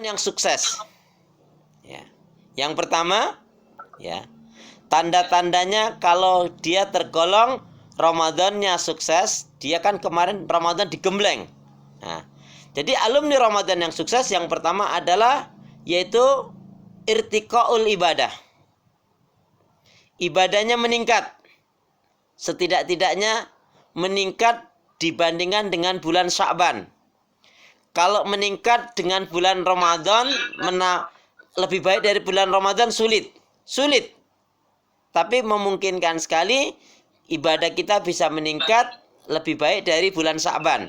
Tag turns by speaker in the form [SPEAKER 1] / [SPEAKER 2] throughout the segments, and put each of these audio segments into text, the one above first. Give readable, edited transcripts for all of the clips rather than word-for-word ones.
[SPEAKER 1] yang sukses. Ya. Yang pertama, ya, tanda-tandanya kalau dia tergolong Ramadannya sukses, dia kan kemarin Ramadan digembleng. Nah, jadi alumni Ramadan yang sukses yang pertama adalah yaitu irtiqaul ibadah. Ibadahnya meningkat. Setidak-tidaknya meningkat dibandingkan dengan bulan Sya'ban. Kalau meningkat dengan bulan Ramadan lebih baik dari bulan Ramadan sulit. Tapi memungkinkan sekali ibadah kita bisa meningkat lebih baik dari bulan Sya'ban.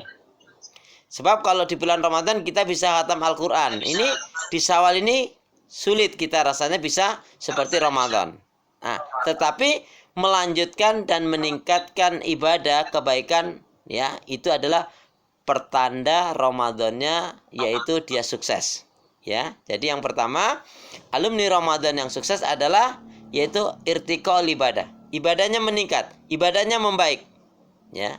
[SPEAKER 1] Sebab kalau di bulan Ramadan kita bisa khatam Al-Quran. Ini di Syawal ini sulit kita rasanya bisa seperti Ramadan. Nah, tetapi melanjutkan dan meningkatkan ibadah kebaikan, ya, itu adalah pertanda Ramadannya, yaitu dia sukses. Ya, jadi yang pertama, alumni Ramadan yang sukses adalah yaitu irtiqaul ibadah. Ibadahnya meningkat, ibadahnya membaik. Ya.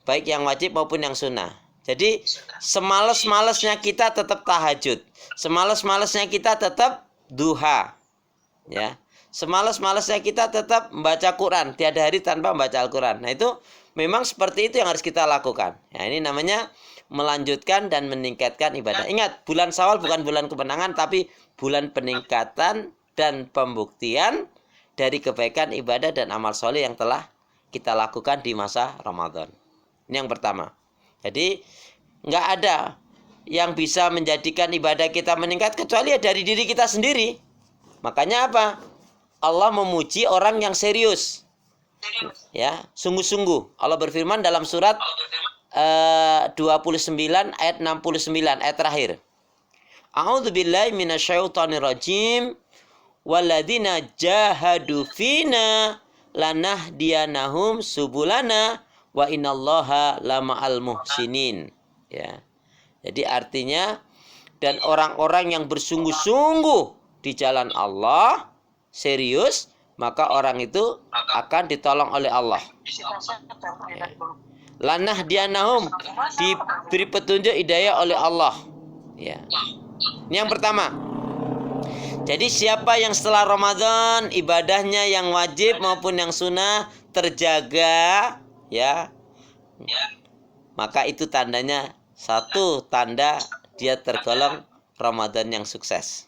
[SPEAKER 1] Baik yang wajib maupun yang sunnah. Jadi semales-malesnya kita tetap tahajud. Semales-malesnya kita tetap duha. Ya. Semales-malesnya kita tetap membaca Quran. Tiada hari tanpa membaca Al-Quran. Nah itu memang seperti itu yang harus kita lakukan. Ya, ini namanya melanjutkan dan meningkatkan ibadah. Ingat, bulan Syawal bukan bulan kemenangan, tapi bulan peningkatan dan pembuktian dari kebaikan ibadah dan amal soleh yang telah kita lakukan di masa Ramadan. Ini yang pertama. Jadi nggak ada yang bisa menjadikan ibadah kita meningkat kecuali ya dari diri kita sendiri. Makanya apa? Allah memuji orang yang serius. Ya, sungguh-sungguh. Allah berfirman dalam surat 29 ayat 69 ayat terakhir. A'udzubillahi minasyaitonirrajim. Walladzina jahadu fina lanahdiyanahum subulana wa innallaha lama'al muhsinin. Ya. Jadi artinya dan orang-orang yang bersungguh-sungguh di jalan Allah, serius, maka orang itu akan ditolong oleh Allah. Ya. Lanahdiyanahum, diberi petunjuk hidayah oleh Allah. Ya. Ini yang pertama. Jadi siapa yang setelah Ramadan ibadahnya yang wajib maupun yang sunnah terjaga, ya, maka itu tandanya satu tanda dia tergolong Ramadan yang sukses.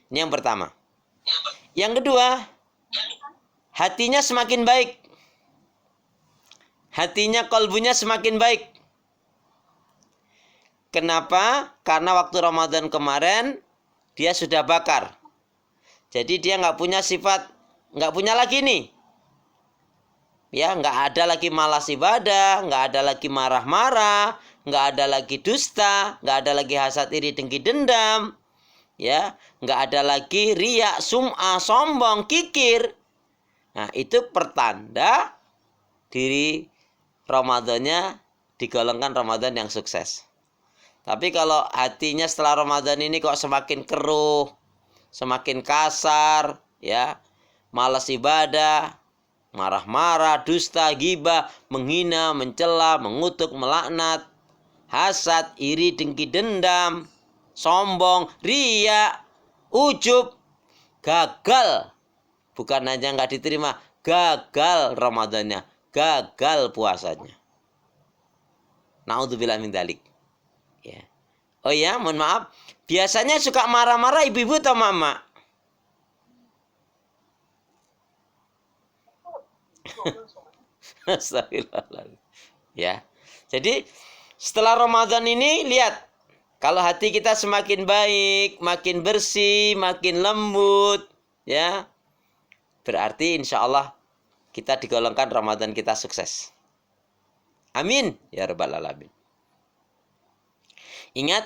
[SPEAKER 1] Ini yang pertama. Yang kedua, hatinya semakin baik. Hatinya, kolbunya semakin baik. Kenapa? Karena waktu Ramadan kemarin dia sudah bakar. Jadi dia nggak punya sifat, nggak punya lagi nih. Ya, nggak ada lagi malas ibadah, nggak ada lagi marah-marah, nggak ada lagi dusta, nggak ada lagi hasad, iri, dengki, dendam. Ya, nggak ada lagi riya, sum'ah, sombong, kikir. Nah, itu pertanda diri Ramadannya digolongkan Ramadan yang sukses. Tapi kalau hatinya setelah Ramadan ini kok semakin keruh, semakin kasar, ya, malas ibadah, marah-marah, dusta, ghibah, menghina, mencela, mengutuk, melaknat, hasad, iri, dengki, dendam, sombong, riya, ujub, gagal. Bukan hanya nggak diterima, gagal Ramadannya, gagal puasanya. Naudzubillah min dzalik. Ya. Oh ya, mohon maaf. Biasanya suka marah-marah ibu-ibu atau mama? Astagfirullahaladzim. Ya. Jadi setelah Ramadan ini lihat, kalau hati kita semakin baik, makin bersih, makin lembut, ya, berarti insya Allah kita digolongkan Ramadan kita sukses. Amin ya rabbal alamin. Ingat,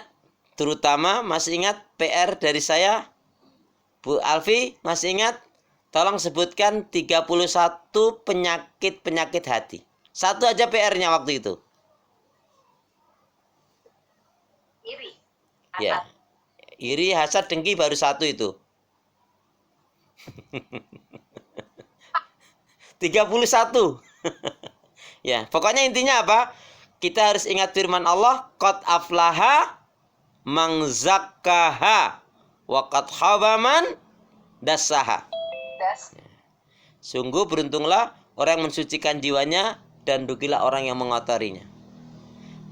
[SPEAKER 1] terutama masih ingat PR dari saya, Bu Alfi, masih ingat? Tolong sebutkan 31 penyakit-penyakit hati. Satu aja PR-nya waktu itu.
[SPEAKER 2] Iri.
[SPEAKER 1] Ya. Iri, hasad, dengki baru satu itu. 31. Ya, pokoknya intinya apa? Kita harus ingat firman Allah, qad aflaha man zakkaha wa qad khaba man dassaha. Sungguh beruntunglah orang yang mensucikan jiwanya dan rugilah orang yang mengotorinya.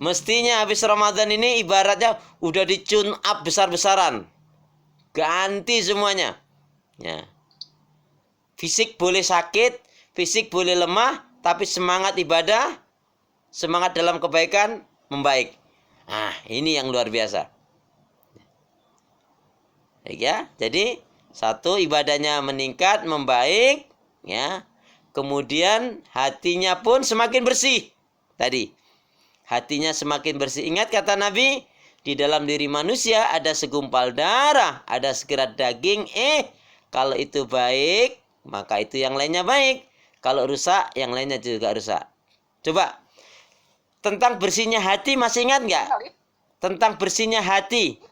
[SPEAKER 1] Mestinya habis Ramadan ini ibaratnya udah di-tune up besar-besaran. Ganti semuanya. Ya. Fisik boleh sakit, fisik boleh lemah, tapi semangat ibadah, semangat dalam kebaikan membaik. Nah, ini yang luar biasa. Ya, jadi satu, ibadahnya meningkat, membaik, ya. Kemudian hatinya pun semakin bersih. Tadi, hatinya semakin bersih. Ingat kata Nabi, di dalam diri manusia ada segumpal darah, ada segerat daging. Kalau itu baik, maka itu yang lainnya baik. Kalau rusak, yang lainnya juga rusak. Coba, tentang bersihnya hati masih ingat nggak? Tentang bersihnya hati.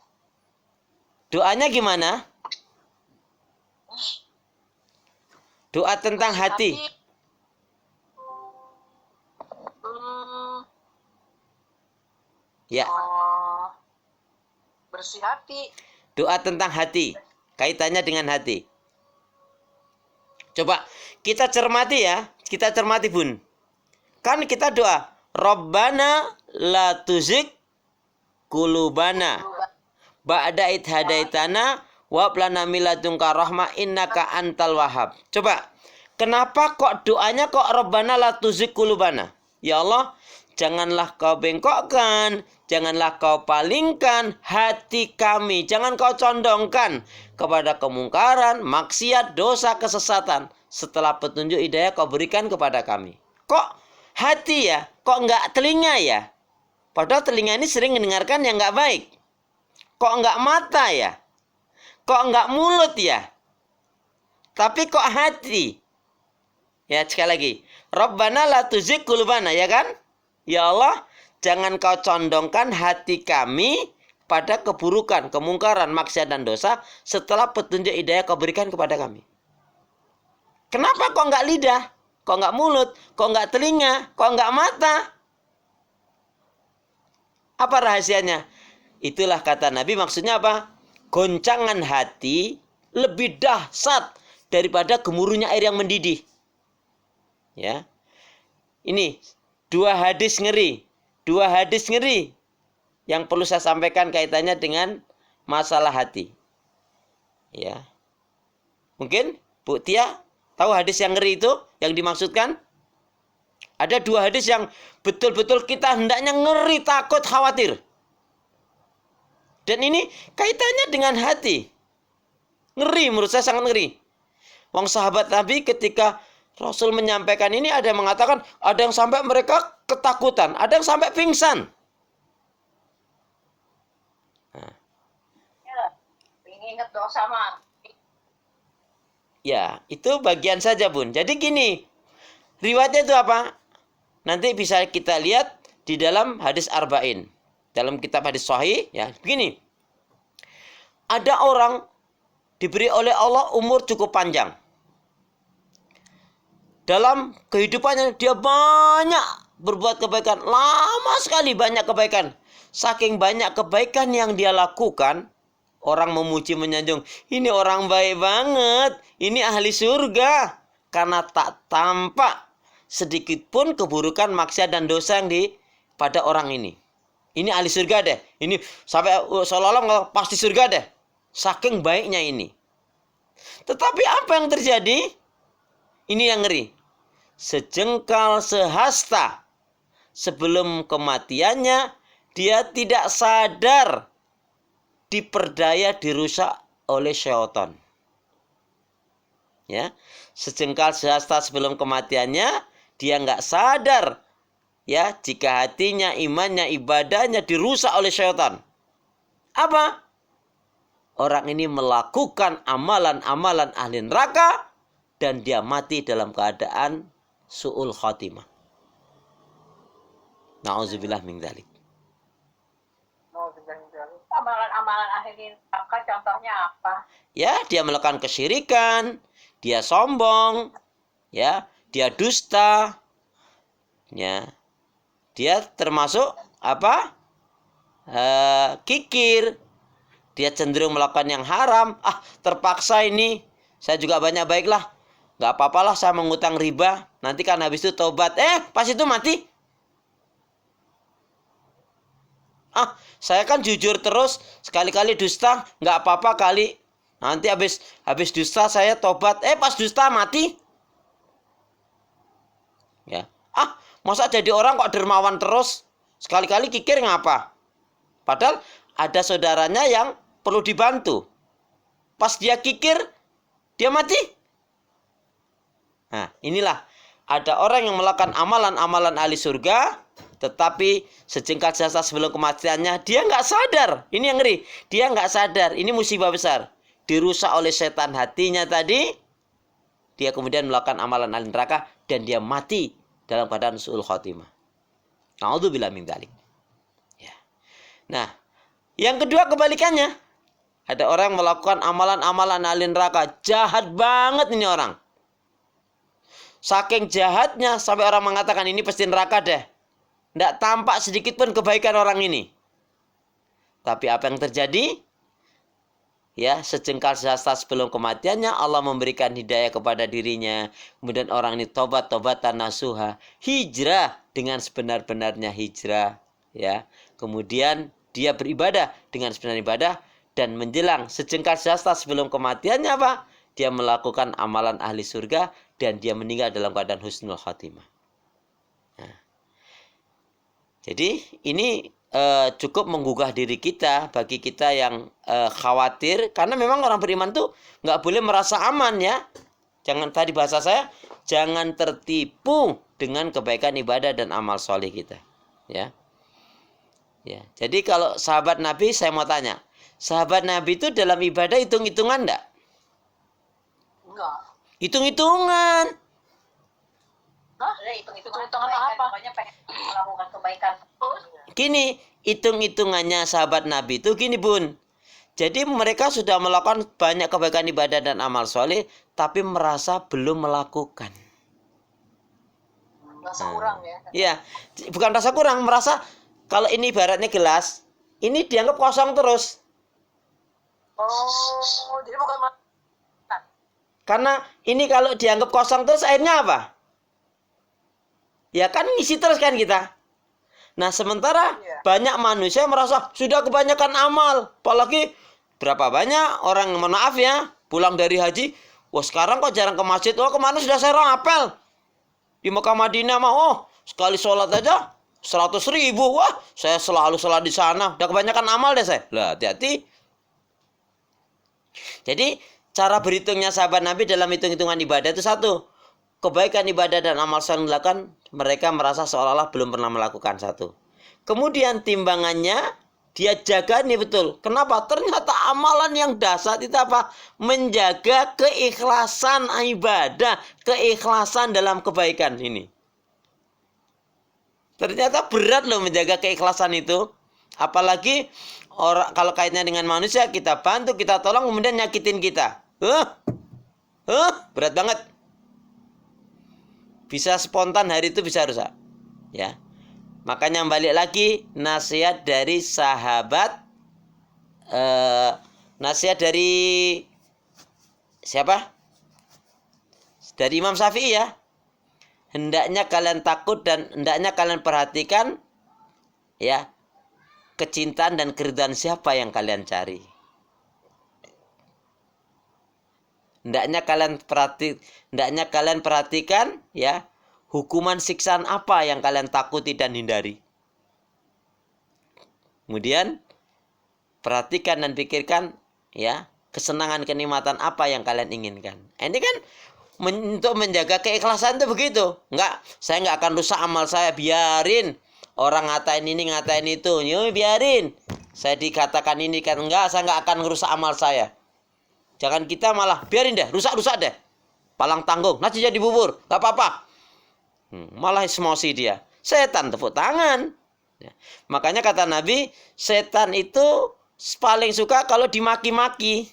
[SPEAKER 1] Doanya gimana? Doa tentang hati. Ya.
[SPEAKER 3] Bersih hati.
[SPEAKER 1] Doa tentang hati. Kaitannya dengan hati. Coba kita cermati ya. Kita cermati, Bun. Kan kita doa. Rabbana la tuzigh qulubana ba'da idh hadaitana wa hab lana min ladunka rahmah innaka antal wahhab. Coba. Kenapa kok doanya kok Rabbana la tuzigh qulubana? Ya Allah, janganlah kau bengkokkan, janganlah kau palingkan hati kami. Jangan kau condongkan kepada kemungkaran, maksiat, dosa, kesesatan. Setelah petunjuk hidayah kau berikan kepada kami. Kok hati ya? Kok enggak telinga ya? Padahal telinga ini sering mendengarkan yang enggak baik. Kok enggak mata ya? Kok enggak mulut ya? Tapi kok hati? Ya, sekali lagi. Rabbana la tuzigh qulubana, ya kan? Ya Allah, jangan kau condongkan hati kami pada keburukan, kemungkaran, maksiat dan dosa setelah petunjuk hidayah kau berikan kepada kami. Kenapa kok enggak lidah? Kok enggak mulut? Kok enggak telinga? Kok enggak mata? Apa rahasianya? Itulah kata Nabi, maksudnya apa? Goncangan hati lebih dahsyat daripada gemuruhnya air yang mendidih. Ya. Ini dua hadis ngeri yang perlu saya sampaikan kaitannya dengan masalah hati. Ya. Mungkin Bu Tia tahu hadis yang ngeri itu yang dimaksudkan? Ada dua hadis yang betul-betul kita hendaknya ngeri, takut, khawatir. Dan ini kaitannya dengan hati. Ngeri, menurut saya sangat ngeri. Wong sahabat Nabi ketika Rasul menyampaikan ini, ada yang mengatakan, ada yang sampai mereka ketakutan, ada yang sampai pingsan. Nah.
[SPEAKER 2] Ya, ingat dosa mah.
[SPEAKER 1] Ya, itu bagian saja, Bun. Jadi gini, riwayatnya itu apa? Nanti bisa kita lihat di dalam hadis Arba'in. Dalam kitab hadis Sahih, ya, begini. Ada orang diberi oleh Allah umur cukup panjang. Dalam kehidupannya dia banyak berbuat kebaikan. Lama sekali banyak kebaikan. Saking banyak kebaikan yang dia lakukan, orang memuji menyanjung, ini orang baik banget, ini ahli surga. Karena tak tampak sedikit pun keburukan, maksiat dan dosa yang pada orang ini. Ini ahli surga deh. Ini sampai seolah-olah pasti surga deh. Saking baiknya ini. Tetapi apa yang terjadi? Ini yang ngeri. Sejengkal sehasta sebelum kematiannya, dia tidak sadar diperdaya, dirusak oleh syaitan. Ya, sejengkal sehasta sebelum kematiannya, dia nggak sadar ya jika hatinya, imannya, ibadahnya dirusak oleh syaitan. Apa? Orang ini melakukan amalan-amalan ahli neraka dan dia mati dalam keadaan su'ul khatimah. Na'udzubillah min dzalik.
[SPEAKER 2] Amalan-amalan akhir neraka contohnya apa?
[SPEAKER 1] Ya, dia melakukan kesyirikan, dia sombong, ya, dia dusta, ya, dia termasuk apa? kikir, dia cenderung melakukan yang haram. Terpaksa ini, saya juga banyak baiklah, nggak apa-apalah saya mengutang riba, nanti kan habis itu tobat, pas itu mati. Saya kan jujur terus, sekali-kali dusta, nggak apa-apa kali, nanti habis dusta saya tobat, pas dusta mati. Ya, masa jadi orang kok dermawan terus, sekali-kali kikir ngapa? Padahal ada saudaranya yang perlu dibantu. Pas dia kikir, dia mati. Nah, inilah ada orang yang melakukan amalan-amalan ahli surga, tetapi sejengkal jasa sebelum kematiannya dia nggak sadar. Ini yang ngeri. Dia nggak sadar. Ini musibah besar. Dirusak oleh setan hatinya tadi. Dia kemudian melakukan amalan ahli neraka dan dia mati dalam keadaan su'ul khotimah. Na'udzubillah min dzalik. Ya. Nah, yang kedua kebalikannya. Ada orang melakukan amalan-amalan ahli neraka. Jahat banget ini orang. Saking jahatnya sampai orang mengatakan ini pasti neraka deh. Tidak tampak sedikit pun kebaikan orang ini. Tapi apa yang terjadi? Ya, sejengkal sehasta sebelum kematiannya Allah memberikan hidayah kepada dirinya. Kemudian orang ini tobat-tobatan nasuha, hijrah dengan sebenar-benarnya hijrah, ya. Kemudian dia beribadah dengan sebenar ibadah dan menjelang sejengkal sehasta sebelum kematiannya apa? Dia melakukan amalan ahli surga dan dia meninggal dalam keadaan husnul khatimah. Nah. Jadi ini cukup menggugah diri kita bagi kita yang khawatir, karena memang orang beriman tuh nggak boleh merasa aman ya. Jangan, tadi bahasa saya, jangan tertipu dengan kebaikan ibadah dan amal soleh kita, ya. Ya, jadi kalau sahabat Nabi, saya mau tanya, sahabat Nabi itu dalam ibadah hitung-hitungan enggak?
[SPEAKER 2] Enggak.
[SPEAKER 1] Hitung-hitungan.
[SPEAKER 2] Hitung-hitungan apa? Pokoknya pengen melakukan kebaikan.
[SPEAKER 1] Gini, hitung-hitungannya sahabat Nabi itu gini bun. Jadi mereka sudah melakukan banyak kebaikan ibadah dan amal soleh, tapi merasa belum melakukan.
[SPEAKER 2] Rasa kurang ya?
[SPEAKER 1] Iya, bukan rasa kurang, merasa kalau ini ibaratnya gelas, ini dianggap kosong terus.
[SPEAKER 2] Jadi bukan.
[SPEAKER 1] Karena ini kalau dianggap kosong terus, akhirnya apa? Ya kan ngisi terus kan kita. Nah sementara banyak manusia merasa sudah kebanyakan amal. Apalagi berapa banyak orang, mohon maaf ya, pulang dari haji. Wah sekarang kok jarang ke masjid. Oh kemana sudah saya apel. Di Mekah Madinah mah sekali sholat aja 100.000. Wah saya selalu sholat di sana. Udah kebanyakan amal deh saya. Lah hati-hati. Jadi cara berhitungnya sahabat Nabi dalam hitung-hitungan ibadah itu satu. Kebaikan ibadah dan amal soleh dilakukan, mereka merasa seolah-olah belum pernah melakukan satu. Kemudian timbangannya dia jaga nih betul. Kenapa? Ternyata amalan yang dasar itu apa? Menjaga keikhlasan ibadah, keikhlasan dalam kebaikan ini. Ternyata berat loh menjaga keikhlasan itu. Apalagi orang kalau kaitnya dengan manusia, kita bantu, kita tolong, kemudian nyakitin kita. Berat banget. Bisa spontan hari itu bisa rusak, ya. Makanya balik lagi nasihat dari sahabat, nasihat dari siapa? Dari Imam Syafi'i ya. Hendaknya kalian takut dan hendaknya kalian perhatikan, ya, kecintaan dan keridhaan siapa yang kalian cari. Hendaknya kalian perhatikan ya, hukuman siksaan apa yang kalian takuti dan hindari. Kemudian perhatikan dan pikirkan ya, kesenangan kenikmatan apa yang kalian inginkan. Ini kan untuk menjaga keikhlasan itu begitu. Saya nggak akan rusak amal saya, biarin orang ngatain ini ngatain itu, biarin. Saya dikatakan ini kan saya nggak akan ngerusak amal saya. Jangan kita malah biarin deh, rusak deh. Palang tanggung, nasi jadi bubur, gak apa-apa. Malah emosi dia. Setan tepuk tangan. Ya. Makanya kata Nabi, setan itu paling suka kalau dimaki-maki.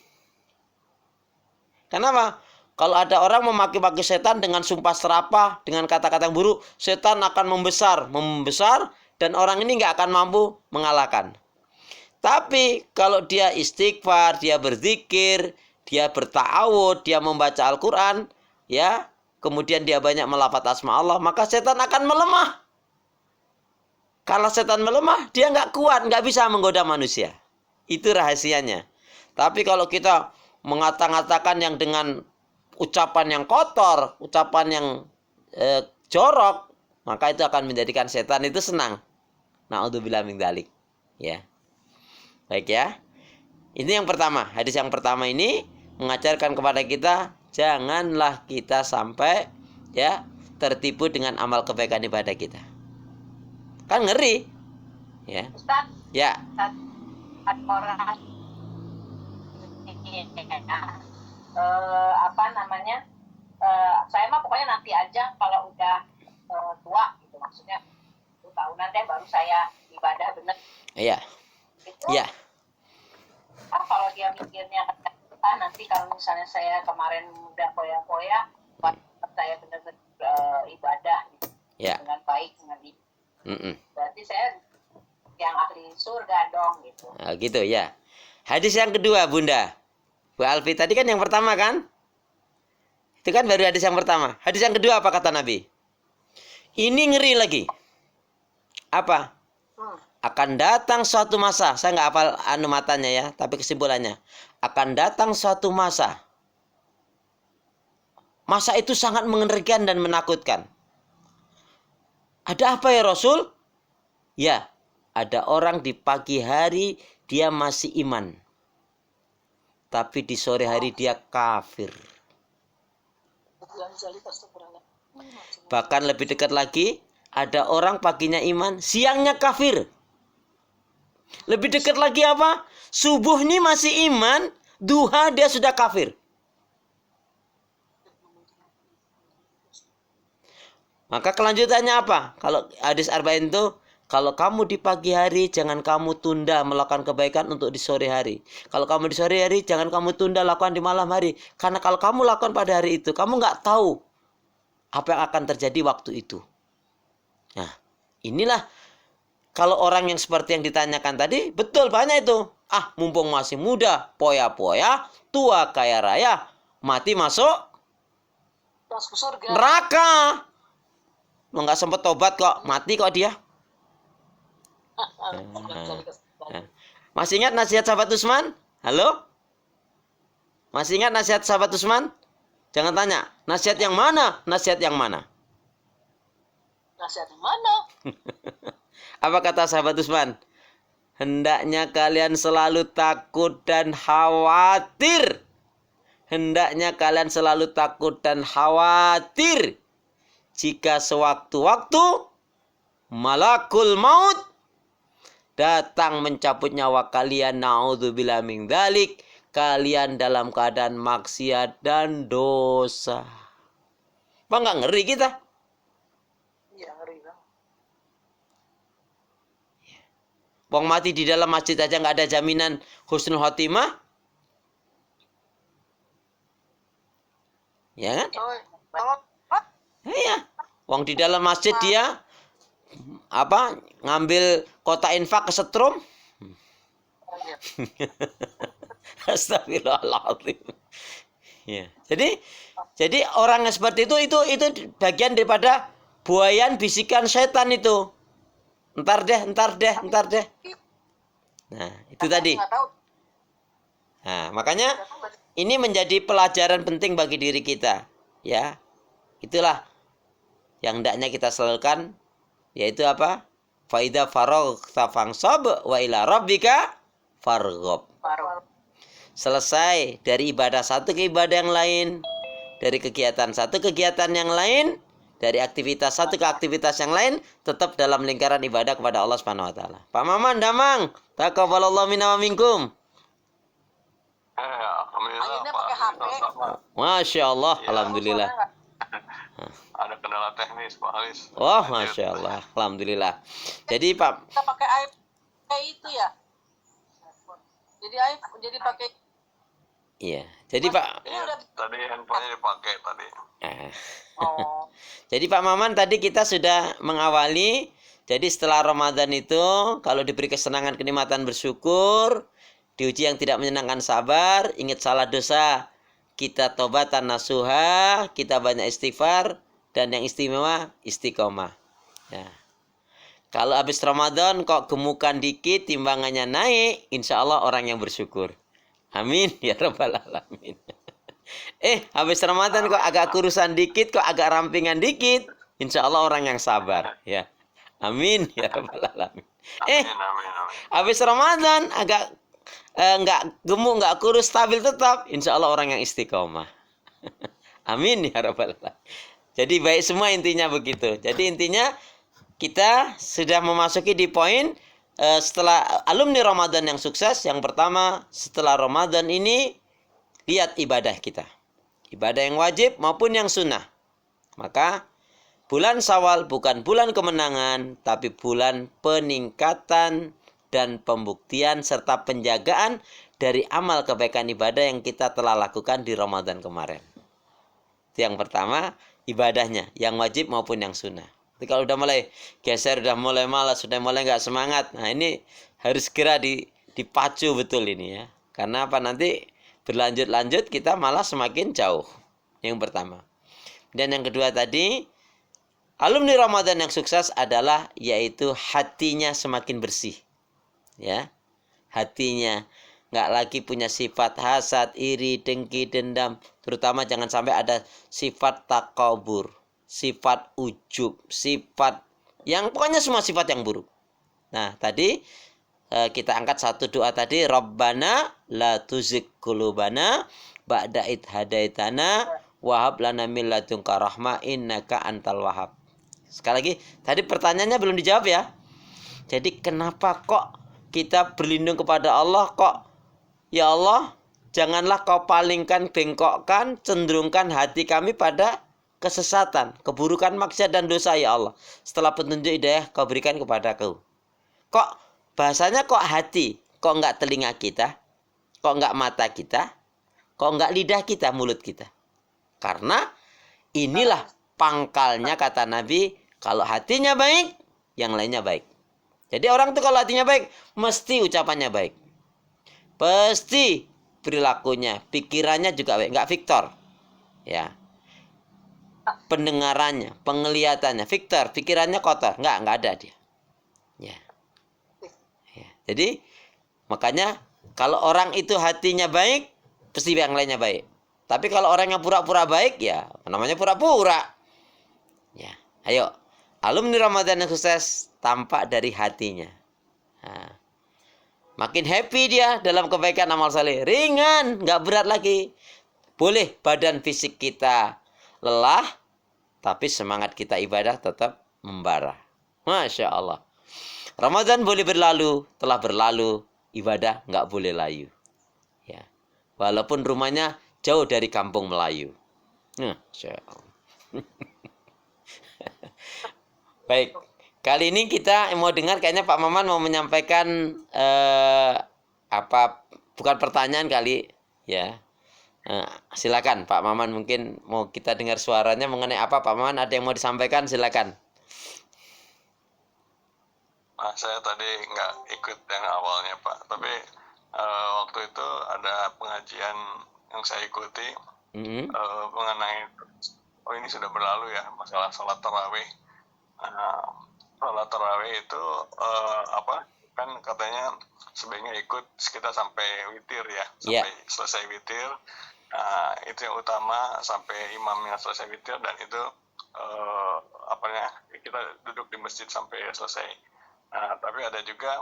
[SPEAKER 1] Kenapa? Kalau ada orang memaki-maki setan dengan sumpah serapah, dengan kata-kata yang buruk, setan akan membesar, dan orang ini gak akan mampu mengalahkan. Tapi kalau dia istighfar, dia berzikir, dia berta'awud, dia membaca Al-Quran, ya, kemudian dia banyak melafaz asma Allah, maka setan akan melemah. Kalau setan melemah, dia nggak kuat, nggak bisa menggoda manusia. Itu rahasianya. Tapi kalau kita mengata-ngatakan yang dengan ucapan yang kotor, ucapan yang jorok, maka itu akan menjadikan setan itu senang. Na'udzubillah min dzalik. Ya. Baik ya. Ini yang pertama. Hadis yang pertama ini mengajarkan kepada kita janganlah kita sampai ya tertipu dengan amal kebaikan ibadah kita. Kan ngeri. Ya.
[SPEAKER 2] Ustaz,
[SPEAKER 1] Ya.
[SPEAKER 2] ada orang apa namanya? Saya mah pokoknya nanti aja kalau udah tua gitu, maksudnya 1 tahunan deh baru saya ibadah bener.
[SPEAKER 1] Iya.
[SPEAKER 2] Itu
[SPEAKER 1] Iya.
[SPEAKER 2] kalau dia mikirnya nanti kalau misalnya saya kemarin udah poya-poya, saya benar-benar ibadah gitu,
[SPEAKER 1] Ya.
[SPEAKER 2] dengan baik, dengan
[SPEAKER 1] Mm-mm.
[SPEAKER 2] berarti saya yang ahli surga dong gitu.
[SPEAKER 1] Nah, gitu ya. Hadis yang kedua, Bunda. Bu Alfi tadi kan yang pertama kan? Itu kan baru hadis yang pertama. Hadis yang kedua apa kata Nabi? Ini ngeri lagi. Apa? Akan datang suatu masa, saya nggak hafal matanya ya, tapi kesimpulannya akan datang suatu masa. Masa itu sangat mengerikan dan menakutkan. Ada apa ya Rasul? Ya, ada orang di pagi hari dia masih iman, tapi di sore hari dia kafir. Bahkan lebih dekat lagi, ada orang paginya iman, siangnya kafir. Lebih dekat lagi apa? Subuh ini masih iman, duha dia sudah kafir. Maka kelanjutannya apa? Kalau hadis arba'in itu, kalau kamu di pagi hari, jangan kamu tunda melakukan kebaikan untuk di sore hari. Kalau kamu di sore hari, jangan kamu tunda lakukan di malam hari. Karena kalau kamu lakukan pada hari itu, kamu nggak tahu apa yang akan terjadi waktu itu. Nah, inilah kalau orang yang seperti yang ditanyakan tadi, betul banyak itu. Ah, mumpung masih muda, poya-poya, tua kaya raya, mati masuk neraka. Lo nggak sempat tobat kok, mati kok dia. Masih ingat nasihat sahabat Utsman? Halo? Masih ingat nasihat sahabat Utsman? Jangan tanya, nasihat yang mana? Nasihat yang mana?
[SPEAKER 2] Nasihat yang mana?
[SPEAKER 1] Apa kata sahabat Utsman? Hendaknya kalian selalu takut dan khawatir. Hendaknya kalian selalu takut dan khawatir. Jika sewaktu-waktu malakul maut datang mencabut nyawa kalian, naudzubillah min dzalik, kalian dalam keadaan maksiat dan dosa. Bang, nggak ngeri kita?
[SPEAKER 2] Iya, ngeri bang.
[SPEAKER 1] Wong mati di dalam masjid aja nggak ada jaminan husnul khotimah. Ya kan? Iya. Wong di dalam masjid dia apa? Ngambil kotak infak kesetrum. Astagfirullahaladzim. Ya. Jadi orang yang seperti itu bagian daripada buayan bisikan setan itu. Ntar deh. Nah, itu tadi. Nah, makanya ini menjadi pelajaran penting bagi diri kita. Ya, itulah yang hendaknya kita selalukan, yaitu apa? Faida faraghta fansab wa ila rabbika farghab. Selesai dari ibadah satu ke ibadah yang lain, dari kegiatan satu kegiatan yang lain, dari aktivitas satu ke aktivitas yang lain, tetap dalam lingkaran ibadah kepada Allah Subhanahu wa taala. Pak Maman, Damang, taqabbalallahu minna wa minkum.
[SPEAKER 3] Alhamdulillah, Pak.
[SPEAKER 1] Masya Allah, alhamdulillah.
[SPEAKER 3] Ada kendala teknis, Pak Halis.
[SPEAKER 1] Wah, Masya Allah, alhamdulillah. Jadi Pak,
[SPEAKER 2] Kita pakai air itu ya. Jadi pakai.
[SPEAKER 1] iya. Jadi Pak,
[SPEAKER 3] Tadi handphonenya dipakai tadi.
[SPEAKER 1] jadi Pak Maman tadi kita sudah mengawali Jadi setelah Ramadan itu kalau diberi kesenangan, kenikmatan, bersyukur, diuji yang tidak menyenangkan, sabar, ingat salah dosa, kita tobatan nasuha, kita banyak istighfar, dan yang istimewa istiqomah. Ya. Kalau habis Ramadan kok gemukan dikit, timbangannya naik, insya Allah orang yang bersyukur. Amin ya rabbal alamin. Habis Ramadan kok agak kurusan dikit, kok agak rampingan dikit, insya Allah orang yang sabar. Ya, amin ya rabbal alamin.
[SPEAKER 3] Amin, amin, amin.
[SPEAKER 1] Habis Ramadan agak nggak gemuk, nggak kurus, stabil tetap, insya Allah orang yang istiqomah. Amin ya rabbal alamin. Jadi baik semua, intinya begitu. Jadi intinya kita sudah memasuki di poin setelah alumni Ramadan yang sukses. Yang pertama, setelah Ramadan ini lihat ibadah kita, ibadah yang wajib maupun yang sunnah. Maka bulan Syawal bukan bulan kemenangan, tapi bulan peningkatan dan pembuktian serta penjagaan dari amal kebaikan ibadah yang kita telah lakukan di Ramadan kemarin. Itu yang pertama, ibadahnya, yang wajib maupun yang sunnah. Jadi kalau udah mulai geser, udah mulai malas, sudah mulai nggak semangat, nah ini harus segera dipacu betul ini ya. Karena apa, nanti berlanjut-lanjut kita malah semakin jauh. Yang pertama. Dan yang kedua tadi, alumni Ramadan yang sukses adalah yaitu hatinya semakin bersih. Ya. Hatinya nggak lagi punya sifat hasad, iri, dengki, dendam. Terutama jangan sampai ada sifat takabur, sifat ujub, sifat yang pokoknya semua sifat yang buruk. Nah, tadi kita angkat satu doa tadi, Rabbana la tuzigh qulubana ba'da id hadaitana wa hab lana min ladunka rahmah innaka antal wahhab. Sekali lagi, tadi pertanyaannya belum dijawab ya. Jadi kenapa kok kita berlindung kepada Allah, kok ya Allah, janganlah kau palingkan, bengkokkan, cenderungkan hati kami pada kesesatan, keburukan, maksiat dan dosa ya Allah. Setelah petunjuk hidayah kau berikan kepadaku. Kok bahasanya kok hati, kok enggak telinga kita, kok enggak mata kita, kok enggak lidah kita, mulut kita. Karena inilah pangkalnya kata Nabi, kalau hatinya baik, yang lainnya baik. Jadi orang itu kalau hatinya baik, mesti ucapannya baik. Pasti perilakunya, pikirannya juga baik, enggak Victor. Ya. Pendengarannya, penglihatannya, Victor, pikirannya kotor, enggak ada dia. Ya. Jadi makanya kalau orang itu hatinya baik, pasti yang lainnya baik. Tapi kalau orang yang pura-pura baik, ya namanya pura-pura. Ya, ayo, alumni Ramadan yang sukses tampak dari hatinya. Nah, makin happy dia dalam kebaikan amal saleh, ringan, nggak berat lagi. Boleh badan fisik kita lelah, tapi semangat kita ibadah tetap membara. Masya Allah. Ramadan boleh berlalu, telah berlalu, ibadah nggak boleh layu. Ya, walaupun rumahnya jauh dari kampung Melayu. Masya Allah. Baik, kali ini kita mau dengar, kayaknya Pak Maman mau menyampaikan bukan pertanyaan kali, ya. Silakan Pak Maman, mungkin mau kita dengar suaranya mengenai apa. Pak Maman ada yang mau disampaikan, silakan.
[SPEAKER 3] Nah, saya tadi nggak ikut yang awalnya Pak, tapi waktu itu ada pengajian yang saya ikuti mengenai ini sudah berlalu ya, masalah sholat tarawih. Sholat tarawih itu kan katanya sebaiknya ikut kita sampai witir ya, sampai selesai witir. Itu yang utama, sampai imamnya selesai witir, dan itu kita duduk di masjid sampai selesai. Tapi ada juga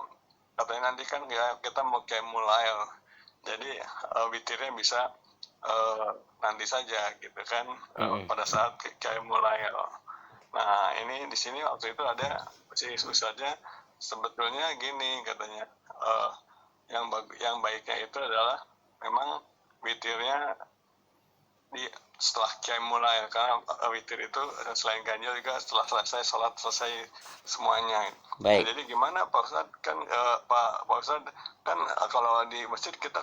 [SPEAKER 3] katanya nanti kan ya kita mau qiyamul lail, jadi witirnya bisa nanti saja gitu kan, pada saat qiyamul lail. Nah ini di sini waktu itu ada si ustadznya, sebetulnya gini katanya, yang baiknya itu adalah memang witirnya setelah qiyamul lail, karena witir itu selain ganjil juga setelah selesai sholat, selesai semuanya.
[SPEAKER 1] Baik.
[SPEAKER 3] Jadi gimana Pak Ustadz kan Pak Ustadz kan kalau di masjid kita